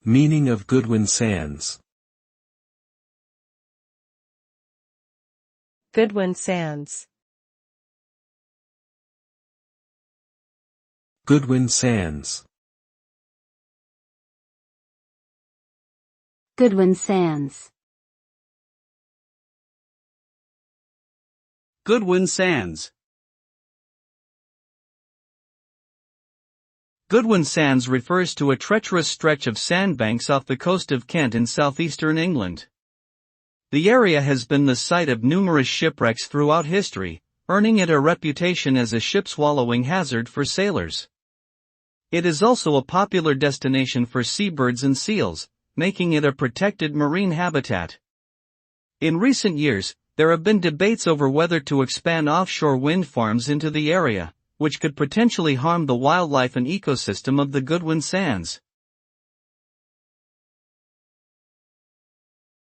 Meaning of Goodwin Sands. Goodwin Sands. Goodwin Sands. Goodwin Sands. Goodwin Sands. Goodwin Sands refers to a treacherous stretch of sandbanks off the coast of Kent in southeastern England. The area has been the site of numerous shipwrecks throughout history, earning it a reputation as a ship-swallowing hazard for sailors. It is also a popular destination for seabirds and seals, making it a protected marine habitat. In recent years, there have been debates over whether to expand offshore wind farms into the area, which could potentially harm the wildlife and ecosystem of the Goodwin Sands.